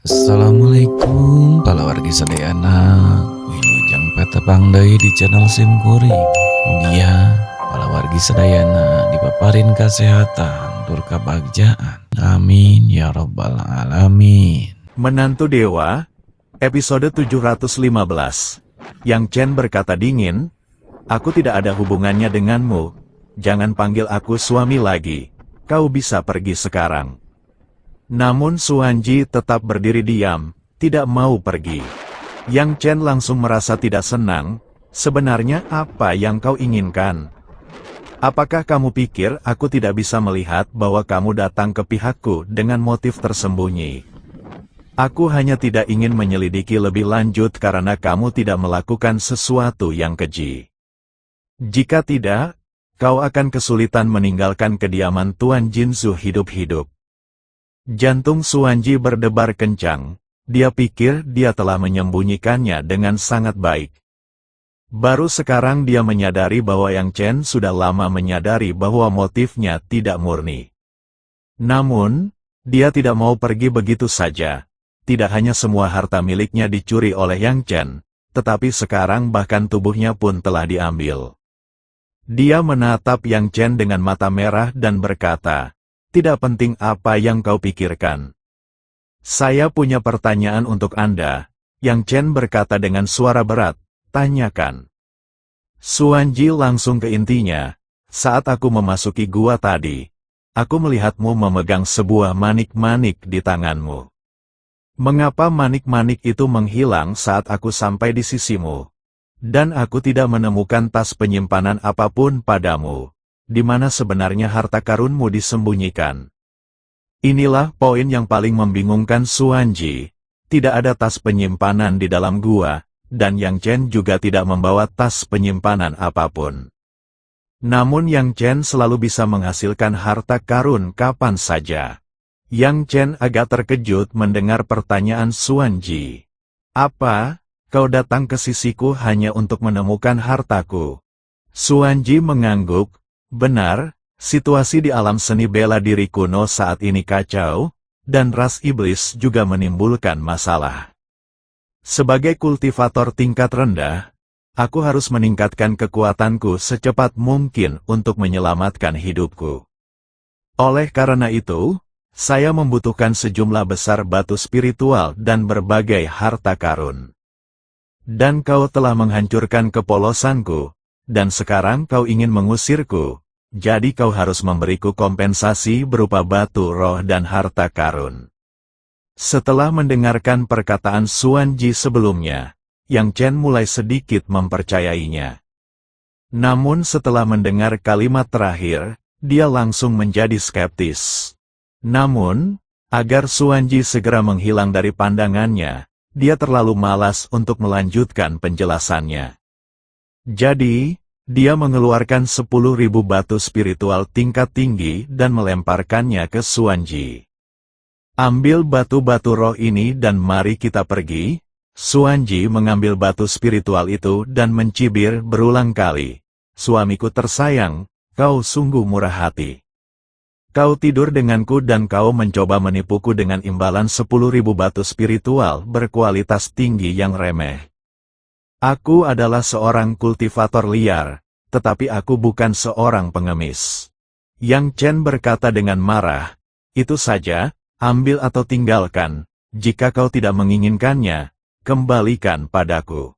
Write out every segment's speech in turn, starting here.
Assalamualaikum kalawargi sadayana wilujeng peta pangdai di channel Simkuring. Mugia kalawargi sadayana dipaparin kesehatan tur kabagjaan. Amin ya robbal alamin. Menantu Dewa, episode 715. Yang Chen berkata dingin, "Aku tidak ada hubungannya denganmu. Jangan panggil aku suami lagi. Kau bisa pergi sekarang." Namun Suanji tetap berdiri diam, tidak mau pergi. Yang Chen langsung merasa tidak senang. "Sebenarnya apa yang kau inginkan? Apakah kamu pikir aku tidak bisa melihat bahwa kamu datang ke pihakku dengan motif tersembunyi? Aku hanya tidak ingin menyelidiki lebih lanjut karena kamu tidak melakukan sesuatu yang keji. Jika tidak, kau akan kesulitan meninggalkan kediaman Tuan Jinzu hidup-hidup." Jantung Suanji berdebar kencang. Dia pikir dia telah menyembunyikannya dengan sangat baik. Baru sekarang dia menyadari bahwa Yang Chen sudah lama menyadari bahwa motifnya tidak murni. Namun, dia tidak mau pergi begitu saja. Tidak hanya semua harta miliknya dicuri oleh Yang Chen, tetapi sekarang bahkan tubuhnya pun telah diambil. Dia menatap Yang Chen dengan mata merah dan berkata, "Tidak penting apa yang kau pikirkan. Saya punya pertanyaan untuk Anda." Yang Chen berkata dengan suara berat, "Tanyakan." Suanji langsung ke intinya. "Saat aku memasuki gua tadi, aku melihatmu memegang sebuah manik-manik di tanganmu. Mengapa manik-manik itu menghilang saat aku sampai di sisimu? Dan aku tidak menemukan tas penyimpanan apapun padamu. Di mana sebenarnya harta karunmu disembunyikan?" Inilah poin yang paling membingungkan Suanji. Tidak ada tas penyimpanan di dalam gua, dan Yang Chen juga tidak membawa tas penyimpanan apapun. Namun Yang Chen selalu bisa menghasilkan harta karun kapan saja. Yang Chen agak terkejut mendengar pertanyaan Suanji. "Apa, kau datang ke sisiku hanya untuk menemukan hartaku?" Suanji mengangguk. "Benar, situasi di alam seni bela diri kuno saat ini kacau, dan ras iblis juga menimbulkan masalah. Sebagai kultivator tingkat rendah, aku harus meningkatkan kekuatanku secepat mungkin untuk menyelamatkan hidupku. Oleh karena itu, saya membutuhkan sejumlah besar batu spiritual dan berbagai harta karun. Dan kau telah menghancurkan kepolosanku, dan sekarang kau ingin mengusirku. Jadi kau harus memberiku kompensasi berupa batu roh dan harta karun." Setelah mendengarkan perkataan Suanji sebelumnya, Yang Chen mulai sedikit mempercayainya. Namun setelah mendengar kalimat terakhir, dia langsung menjadi skeptis. Namun, agar Suanji segera menghilang dari pandangannya, dia terlalu malas untuk melanjutkan penjelasannya. Jadi, dia mengeluarkan 10.000 batu spiritual tingkat tinggi dan melemparkannya ke Suanji. "Ambil batu-batu roh ini dan mari kita pergi." Suanji mengambil batu spiritual itu dan mencibir berulang kali. "Suamiku tersayang, kau sungguh murah hati. Kau tidur denganku dan kau mencoba menipuku dengan imbalan 10.000 batu spiritual berkualitas tinggi yang remeh. Aku adalah seorang kultivator liar, tetapi aku bukan seorang pengemis." Yang Chen berkata dengan marah, "Itu saja, ambil atau tinggalkan. Jika kau tidak menginginkannya, kembalikan padaku."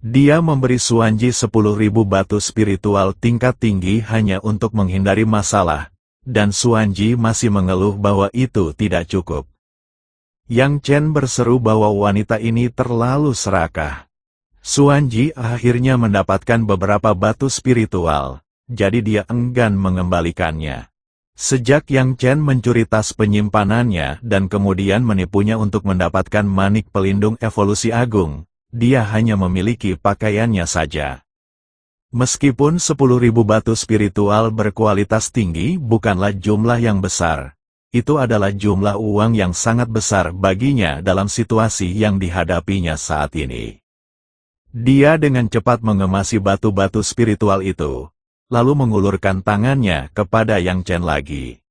Dia memberi Suanji 10.000 batu spiritual tingkat tinggi hanya untuk menghindari masalah, dan Suanji masih mengeluh bahwa itu tidak cukup. Yang Chen berseru bahwa wanita ini terlalu serakah. Suanji akhirnya mendapatkan beberapa batu spiritual, jadi dia enggan mengembalikannya. Sejak Yang Chen mencuri tas penyimpanannya dan kemudian menipunya untuk mendapatkan manik pelindung evolusi agung, dia hanya memiliki pakaiannya saja. Meskipun 10.000 batu spiritual berkualitas tinggi bukanlah jumlah yang besar, itu adalah jumlah uang yang sangat besar baginya dalam situasi yang dihadapinya saat ini. Dia dengan cepat mengemasi batu-batu spiritual itu, lalu mengulurkan tangannya kepada Yang Chen lagi.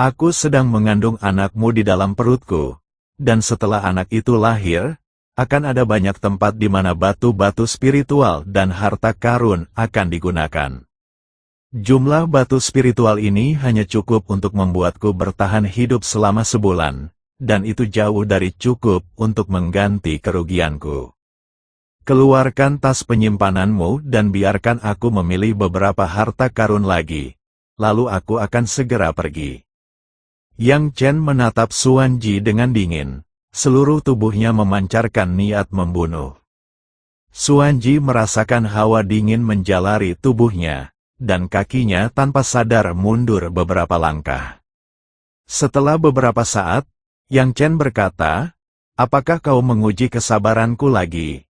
"Aku sedang mengandung anakmu di dalam perutku, dan setelah anak itu lahir, akan ada banyak tempat di mana batu-batu spiritual dan harta karun akan digunakan. Jumlah batu spiritual ini hanya cukup untuk membuatku bertahan hidup selama sebulan, dan itu jauh dari cukup untuk mengganti kerugianku. Keluarkan tas penyimpananmu dan biarkan aku memilih beberapa harta karun lagi, lalu aku akan segera pergi. Yang Chen menatap Xuan Ji dengan dingin. Seluruh tubuhnya memancarkan niat membunuh. Xuan Ji merasakan hawa dingin menjalari tubuhnya, dan kakinya tanpa sadar mundur beberapa langkah. Setelah beberapa saat, Yang Chen berkata, "Apakah kau menguji kesabaranku lagi?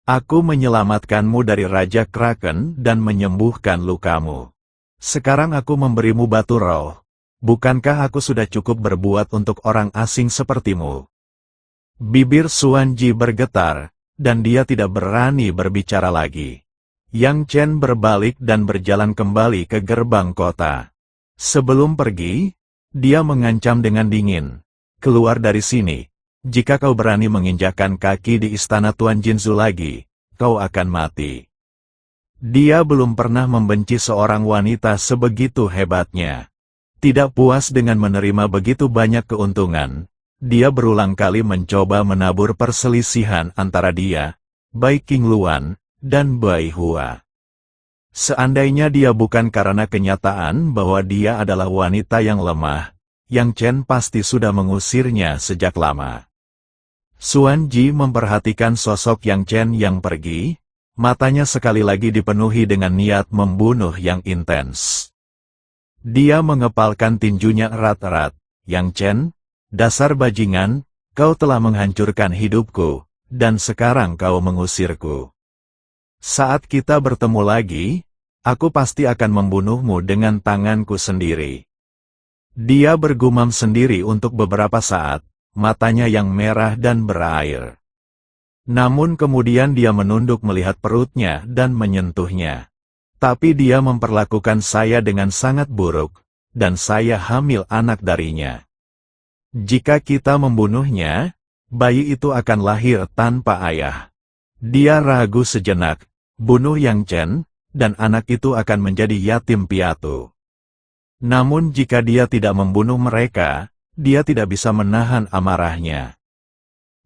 Aku menyelamatkanmu dari Raja Kraken dan menyembuhkan lukamu. Sekarang aku memberimu batu roh. Bukankah aku sudah cukup berbuat untuk orang asing sepertimu?" Bibir Xuan Ji bergetar, dan dia tidak berani berbicara lagi. Yang Chen berbalik dan berjalan kembali ke gerbang kota. Sebelum pergi, dia mengancam dengan dingin, "Keluar dari sini. Jika kau berani menginjakkan kaki di istana Tuan Jinzu lagi, kau akan mati." Dia belum pernah membenci seorang wanita sebegitu hebatnya. Tidak puas dengan menerima begitu banyak keuntungan, dia berulang kali mencoba menabur perselisihan antara dia, Bai Qingluan, dan Bai Hua. Seandainya dia bukan karena kenyataan bahwa dia adalah wanita yang lemah, Yang Chen pasti sudah mengusirnya sejak lama. Xuan Ji memperhatikan sosok Yang Chen yang pergi, matanya sekali lagi dipenuhi dengan niat membunuh yang intens. Dia mengepalkan tinjunya erat-erat. "Yang Chen, dasar bajingan, kau telah menghancurkan hidupku, dan sekarang kau mengusirku. Saat kita bertemu lagi, aku pasti akan membunuhmu dengan tanganku sendiri." Dia bergumam sendiri untuk beberapa saat, matanya yang merah dan berair. Namun kemudian dia menunduk melihat perutnya dan menyentuhnya. "Tapi dia memperlakukan saya dengan sangat buruk, dan saya hamil anak darinya. Jika kita membunuhnya, bayi itu akan lahir tanpa ayah." Dia ragu sejenak, bunuh Yang Chen, dan anak itu akan menjadi yatim piatu. Namun jika dia tidak membunuh mereka, dia tidak bisa menahan amarahnya.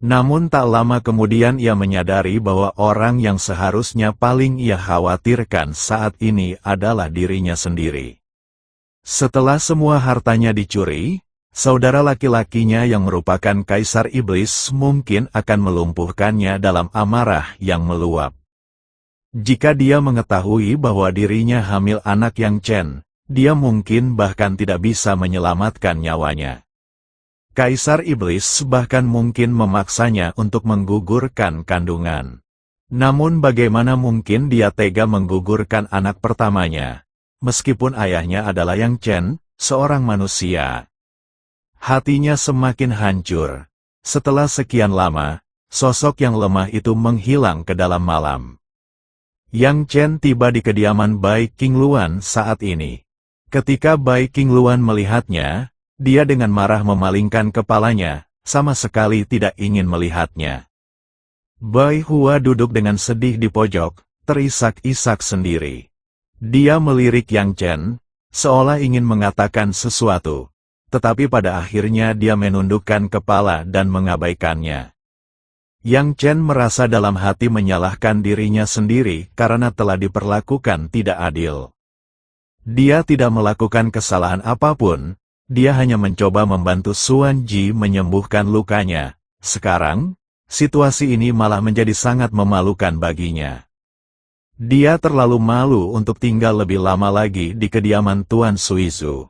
Namun tak lama kemudian ia menyadari bahwa orang yang seharusnya paling ia khawatirkan saat ini adalah dirinya sendiri. Setelah semua hartanya dicuri, saudara laki-lakinya yang merupakan Kaisar Iblis mungkin akan melumpuhkannya dalam amarah yang meluap. Jika dia mengetahui bahwa dirinya hamil anak Yang Chen, dia mungkin bahkan tidak bisa menyelamatkan nyawanya. Kaisar Iblis bahkan mungkin memaksanya untuk menggugurkan kandungan. Namun bagaimana mungkin dia tega menggugurkan anak pertamanya, meskipun ayahnya adalah Yang Chen, seorang manusia. Hatinya semakin hancur. Setelah sekian lama, sosok yang lemah itu menghilang ke dalam malam. Yang Chen tiba di kediaman Bai Qingluan saat ini. Ketika Bai Qingluan melihatnya, dia dengan marah memalingkan kepalanya, sama sekali tidak ingin melihatnya. Bai Hua duduk dengan sedih di pojok, terisak-isak sendiri. Dia melirik Yang Chen, seolah ingin mengatakan sesuatu, tetapi pada akhirnya dia menundukkan kepala dan mengabaikannya. Yang Chen merasa dalam hati menyalahkan dirinya sendiri karena telah diperlakukan tidak adil. Dia tidak melakukan kesalahan apapun. Dia hanya mencoba membantu Xuan Ji menyembuhkan lukanya. Sekarang, situasi ini malah menjadi sangat memalukan baginya. Dia terlalu malu untuk tinggal lebih lama lagi di kediaman Tuan Suizu.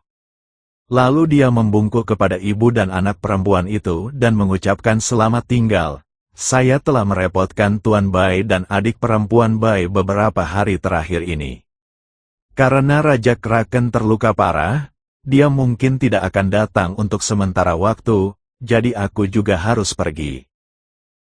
Lalu dia membungkuk kepada ibu dan anak perempuan itu dan mengucapkan selamat tinggal. "Saya telah merepotkan Tuan Bai dan adik perempuan Bai beberapa hari terakhir ini. Karena Raja Kraken terluka parah, dia mungkin tidak akan datang untuk sementara waktu, jadi aku juga harus pergi.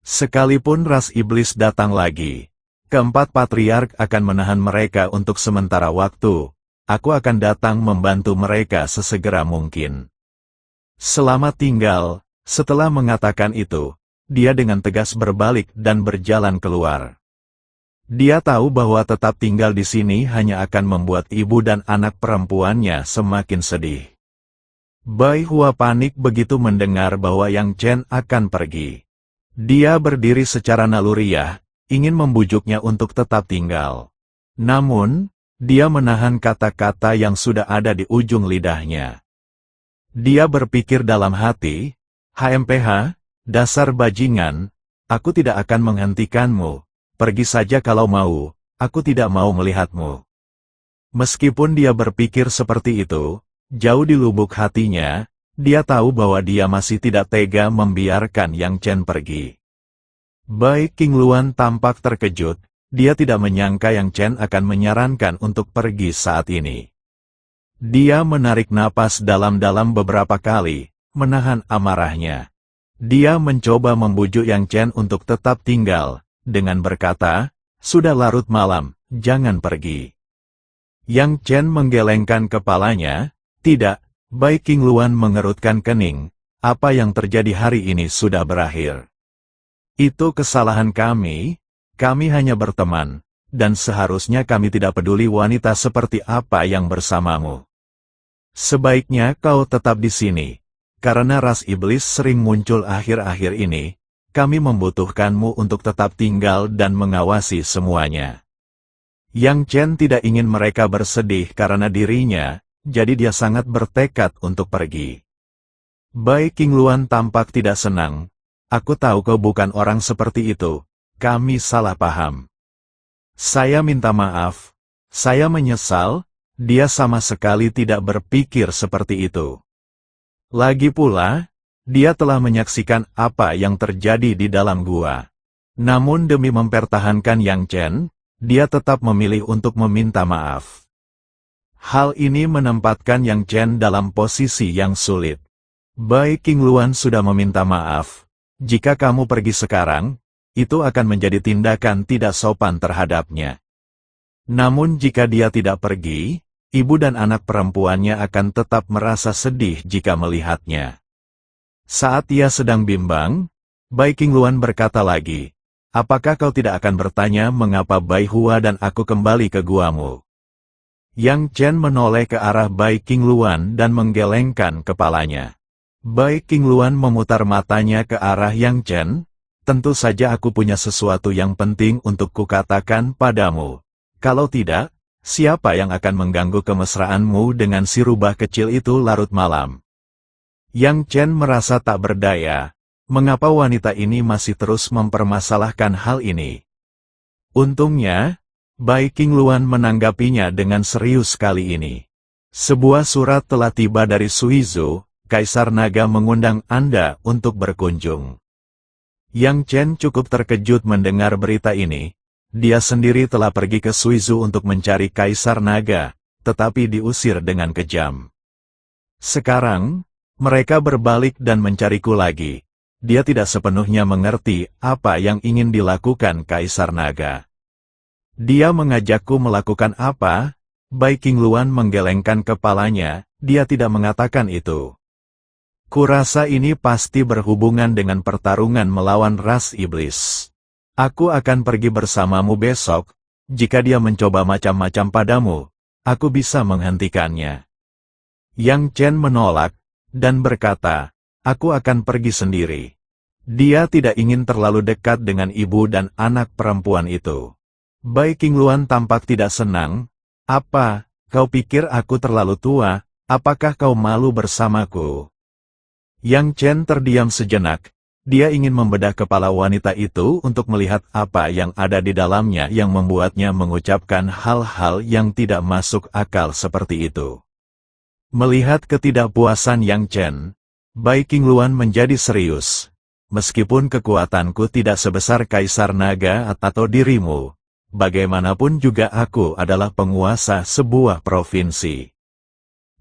Sekalipun ras iblis datang lagi, keempat patriark akan menahan mereka untuk sementara waktu. Aku akan datang membantu mereka sesegera mungkin. Selamat tinggal, Setelah mengatakan itu, dia dengan tegas berbalik dan berjalan keluar. Dia tahu bahwa tetap tinggal di sini hanya akan membuat ibu dan anak perempuannya semakin sedih. Bai Hua panik begitu mendengar bahwa Yang Chen akan pergi. Dia berdiri secara naluriah, ingin membujuknya untuk tetap tinggal. Namun, dia menahan kata-kata yang sudah ada di ujung lidahnya. Dia berpikir dalam hati, HMPH, dasar bajingan, aku tidak akan menghentikanmu, pergi saja kalau mau, aku tidak mau melihatmu. Meskipun dia berpikir seperti itu, jauh di lubuk hatinya, dia tahu bahwa dia masih tidak tega membiarkan Yang Chen pergi. Baik King Luan tampak terkejut, dia tidak menyangka Yang Chen akan menyarankan untuk pergi saat ini. Dia menarik napas dalam-dalam beberapa kali, menahan amarahnya. Dia mencoba membujuk Yang Chen untuk tetap tinggal, dengan berkata, sudah larut malam, jangan pergi. Yang Chen menggelengkan kepalanya, tidak, Bai King Luan mengerutkan kening, apa yang terjadi hari ini sudah berakhir. Itu kesalahan kami hanya berteman, dan seharusnya kami tidak peduli wanita seperti apa yang bersamamu. Sebaiknya kau tetap di sini. Karena ras iblis sering muncul akhir-akhir ini, kami membutuhkanmu untuk tetap tinggal dan mengawasi semuanya. Yang Chen tidak ingin mereka bersedih karena dirinya, jadi dia sangat bertekad untuk pergi. Bai King Luan tampak tidak senang. Aku tahu kau bukan orang seperti itu, kami salah paham. Saya minta maaf, saya menyesal, dia sama sekali tidak berpikir seperti itu. Lagi pula, dia telah menyaksikan apa yang terjadi di dalam gua. Namun demi mempertahankan Yang Chen, dia tetap memilih untuk meminta maaf. Hal ini menempatkan Yang Chen dalam posisi yang sulit. Bai King Luan sudah meminta maaf. Jika kamu pergi sekarang, itu akan menjadi tindakan tidak sopan terhadapnya. Namun jika dia tidak pergi, ibu dan anak perempuannya akan tetap merasa sedih jika melihatnya. Saat ia sedang bimbang, Bai King Luan berkata lagi, apakah kau tidak akan bertanya mengapa Bai Hua dan aku kembali ke guamu? Yang Chen menoleh ke arah Bai King Luan dan menggelengkan kepalanya. Bai King Luan memutar matanya ke arah Yang Chen, tentu saja aku punya sesuatu yang penting untuk kukatakan padamu. Kalau tidak, siapa yang akan mengganggu kemesraanmu dengan si rubah kecil itu larut malam? Yang Chen merasa tak berdaya, mengapa wanita ini masih terus mempermasalahkan hal ini? Untungnya, Bai King Luan menanggapinya dengan serius kali ini. Sebuah surat telah tiba dari Suizhou, Kaisar Naga mengundang Anda untuk berkunjung. Yang Chen cukup terkejut mendengar berita ini. Dia sendiri telah pergi ke Suizhou untuk mencari Kaisar Naga, tetapi diusir dengan kejam. Sekarang, mereka berbalik dan mencariku lagi. Dia tidak sepenuhnya mengerti apa yang ingin dilakukan Kaisar Naga. Dia mengajakku melakukan apa? Bai King Luan menggelengkan kepalanya, dia tidak mengatakan itu. Kurasa ini pasti berhubungan dengan pertarungan melawan ras iblis. Aku akan pergi bersamamu besok, jika dia mencoba macam-macam padamu, aku bisa menghentikannya. Yang Chen menolak, dan berkata, aku akan pergi sendiri. Dia tidak ingin terlalu dekat dengan ibu dan anak perempuan itu. Bai King Luan tampak tidak senang. Apa, kau pikir aku terlalu tua, apakah kau malu bersamaku? Yang Chen terdiam sejenak. Dia ingin membedah kepala wanita itu untuk melihat apa yang ada di dalamnya yang membuatnya mengucapkan hal-hal yang tidak masuk akal seperti itu. Melihat ketidakpuasan Yang Chen, Bai King Luan menjadi serius. Meskipun kekuatanku tidak sebesar Kaisar Naga atau dirimu, bagaimanapun juga aku adalah penguasa sebuah provinsi.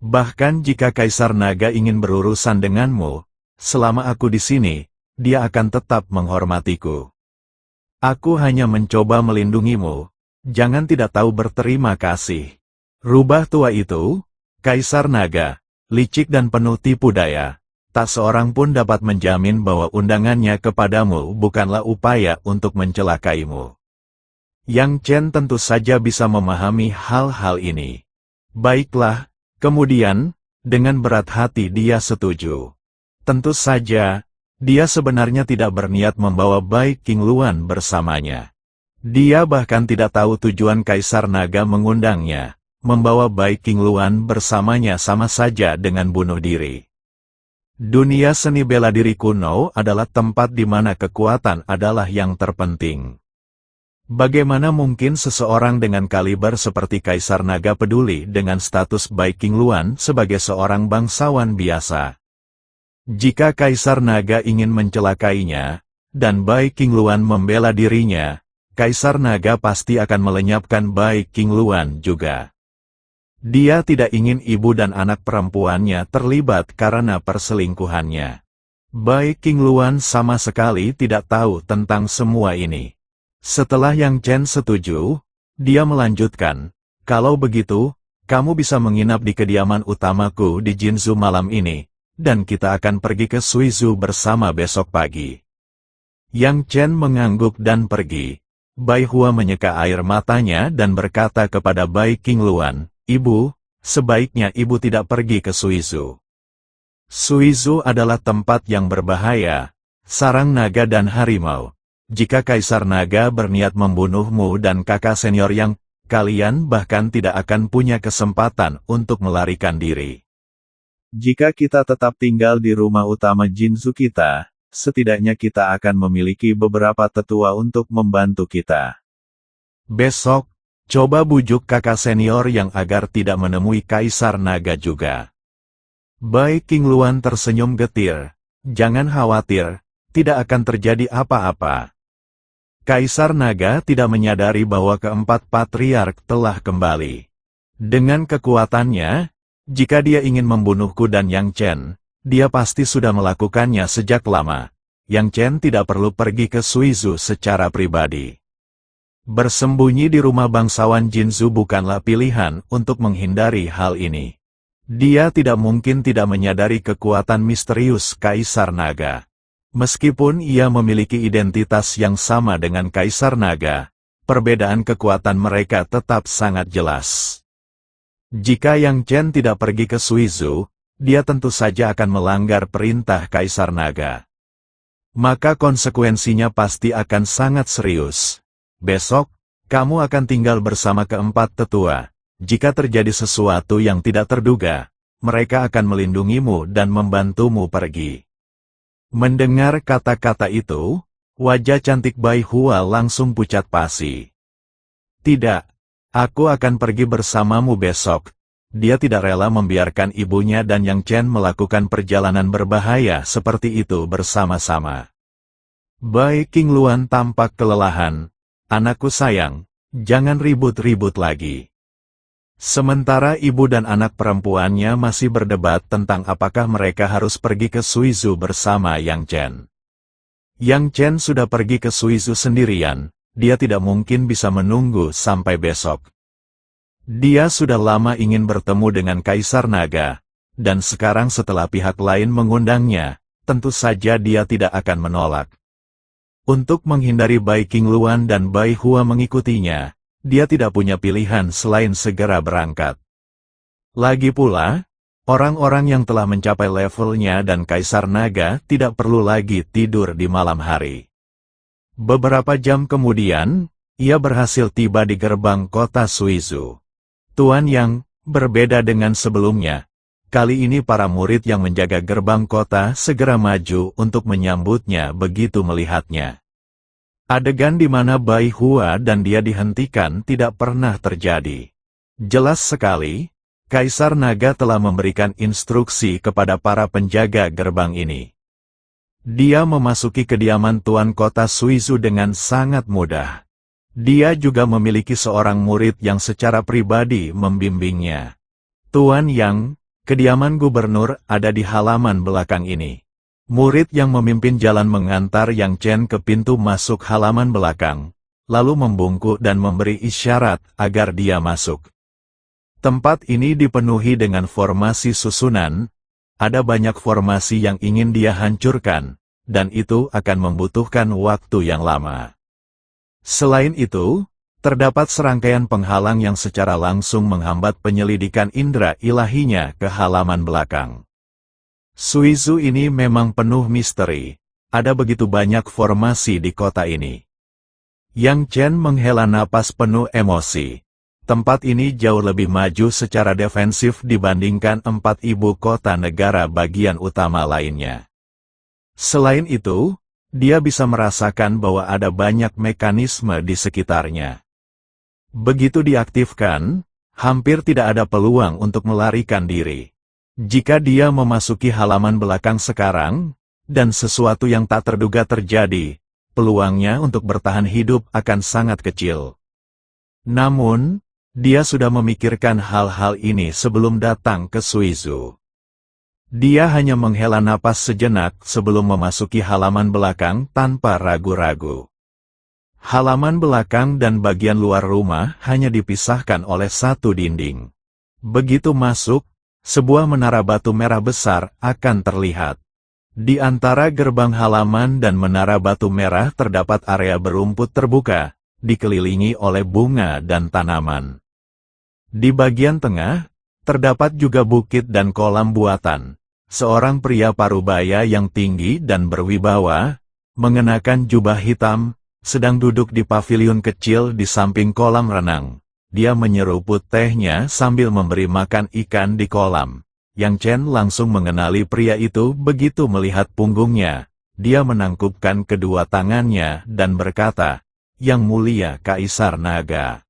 Bahkan jika Kaisar Naga ingin berurusan denganmu, selama aku di sini, dia akan tetap menghormatiku. Aku hanya mencoba melindungimu, jangan tidak tahu berterima kasih. Rubah tua itu, Kaisar Naga, licik dan penuh tipu daya. tak seorang pun dapat menjamin bahwa undangannya kepadamu bukanlah upaya untuk mencelakaimu. Yang Chen tentu saja bisa memahami hal-hal ini. Baiklah, kemudian, dengan berat hati dia setuju. Tentu saja, dia sebenarnya tidak berniat membawa Bai Qingluan bersamanya. Dia bahkan tidak tahu tujuan Kaisar Naga mengundangnya. Membawa Bai Qingluan bersamanya sama saja dengan bunuh diri. Dunia seni bela diri kuno adalah tempat di mana kekuatan adalah yang terpenting. Bagaimana mungkin seseorang dengan kaliber seperti Kaisar Naga peduli dengan status Bai Qingluan sebagai seorang bangsawan biasa? Jika Kaisar Naga ingin mencelakainya, dan Bai Qingluan membela dirinya, Kaisar Naga pasti akan melenyapkan Bai Qingluan juga. Dia tidak ingin ibu dan anak perempuannya terlibat karena perselingkuhannya. Bai Qingluan sama sekali tidak tahu tentang semua ini. Setelah Yang Chen setuju, dia melanjutkan, "Kalau begitu, kamu bisa menginap di kediaman utamaku di Jinzhou malam ini, dan kita akan pergi ke Suizhou bersama besok pagi." Yang Chen mengangguk dan pergi. Bai Hua menyeka air matanya dan berkata kepada Bai Qingluan, "Ibu, sebaiknya ibu tidak pergi ke Suizhou. Suizhou adalah tempat yang berbahaya, sarang naga dan harimau. Jika Kaisar Naga berniat membunuhmu dan kakak senior yang, kalian bahkan tidak akan punya kesempatan untuk melarikan diri. Jika kita tetap tinggal di rumah utama Jinzhou kita, setidaknya kita akan memiliki beberapa tetua untuk membantu kita. Besok, coba bujuk kakak senior yang agar tidak menemui Kaisar Naga juga." Bai Qingluan tersenyum getir. "Jangan khawatir, tidak akan terjadi apa-apa." Kaisar Naga tidak menyadari bahwa keempat patriark telah kembali. Dengan kekuatannya, jika dia ingin membunuhku dan Yang Chen, dia pasti sudah melakukannya sejak lama. Yang Chen tidak perlu pergi ke Suizhou secara pribadi. Bersembunyi di rumah bangsawan Jinzhou bukanlah pilihan untuk menghindari hal ini. Dia tidak mungkin tidak menyadari kekuatan misterius Kaisar Naga. Meskipun ia memiliki identitas yang sama dengan Kaisar Naga, perbedaan kekuatan mereka tetap sangat jelas. Jika Yang Chen tidak pergi ke Suizhou, dia tentu saja akan melanggar perintah Kaisar Naga. Maka konsekuensinya pasti akan sangat serius. Besok, kamu akan tinggal bersama keempat tetua. Jika terjadi sesuatu yang tidak terduga, mereka akan melindungimu dan membantumu pergi. Mendengar kata-kata itu, wajah cantik Bai Hua langsung pucat pasi. "Tidak, aku akan pergi bersamamu besok." Dia tidak rela membiarkan ibunya dan Yang Chen melakukan perjalanan berbahaya seperti itu bersama-sama. Bai Qingluan tampak kelelahan. "Anakku sayang, jangan ribut-ribut lagi." Sementara ibu dan anak perempuannya masih berdebat tentang apakah mereka harus pergi ke Suizhou bersama Yang Chen. Yang Chen sudah pergi ke Suizhou sendirian, dia tidak mungkin bisa menunggu sampai besok. Dia sudah lama ingin bertemu dengan Kaisar Naga, dan sekarang setelah pihak lain mengundangnya, tentu saja dia tidak akan menolak. Untuk menghindari Bai Qingluan dan Bai Hua mengikutinya, dia tidak punya pilihan selain segera berangkat. Lagi pula, orang-orang yang telah mencapai levelnya dan Kaisar Naga tidak perlu lagi tidur di malam hari. Beberapa jam kemudian, ia berhasil tiba di gerbang kota Suizhou. Tuan Yang, berbeda dengan sebelumnya, kali ini para murid yang menjaga gerbang kota segera maju untuk menyambutnya begitu melihatnya. Adegan di mana Bai Hua dan dia dihentikan tidak pernah terjadi. Jelas sekali, Kaisar Naga telah memberikan instruksi kepada para penjaga gerbang ini. Dia memasuki kediaman Tuan Kota Suizhou dengan sangat mudah. Dia juga memiliki seorang murid yang secara pribadi membimbingnya. "Tuan Yang, kediaman gubernur ada di halaman belakang ini." Murid yang memimpin jalan mengantar Yang Chen ke pintu masuk halaman belakang, lalu membungkuk dan memberi isyarat agar dia masuk. Tempat ini dipenuhi dengan formasi susunan, ada banyak formasi yang ingin dia hancurkan, dan itu akan membutuhkan waktu yang lama. Selain itu, terdapat serangkaian penghalang yang secara langsung menghambat penyelidikan indera ilahinya ke halaman belakang. Suizu ini memang penuh misteri, ada begitu banyak formasi di kota ini. Yang Chen menghela napas penuh emosi. Tempat ini jauh lebih maju secara defensif dibandingkan 4 ibu kota negara bagian utama lainnya. Selain itu, dia bisa merasakan bahwa ada banyak mekanisme di sekitarnya. Begitu diaktifkan, hampir tidak ada peluang untuk melarikan diri. Jika dia memasuki halaman belakang sekarang, dan sesuatu yang tak terduga terjadi, peluangnya untuk bertahan hidup akan sangat kecil. Namun, dia sudah memikirkan hal-hal ini sebelum datang ke Suizu. Dia hanya menghela napas sejenak sebelum memasuki halaman belakang tanpa ragu-ragu. Halaman belakang dan bagian luar rumah hanya dipisahkan oleh satu dinding. Begitu masuk, sebuah menara batu merah besar akan terlihat. Di antara gerbang halaman dan menara batu merah terdapat area berumput terbuka, dikelilingi oleh bunga dan tanaman. Di bagian tengah, terdapat juga bukit dan kolam buatan. Seorang pria parubaya yang tinggi dan berwibawa, mengenakan jubah hitam, sedang duduk di paviliun kecil di samping kolam renang. Dia menyeruput tehnya sambil memberi makan ikan di kolam. Yang Chen langsung mengenali pria itu begitu melihat punggungnya. Dia menangkupkan kedua tangannya dan berkata, "Yang mulia Kaisar Naga."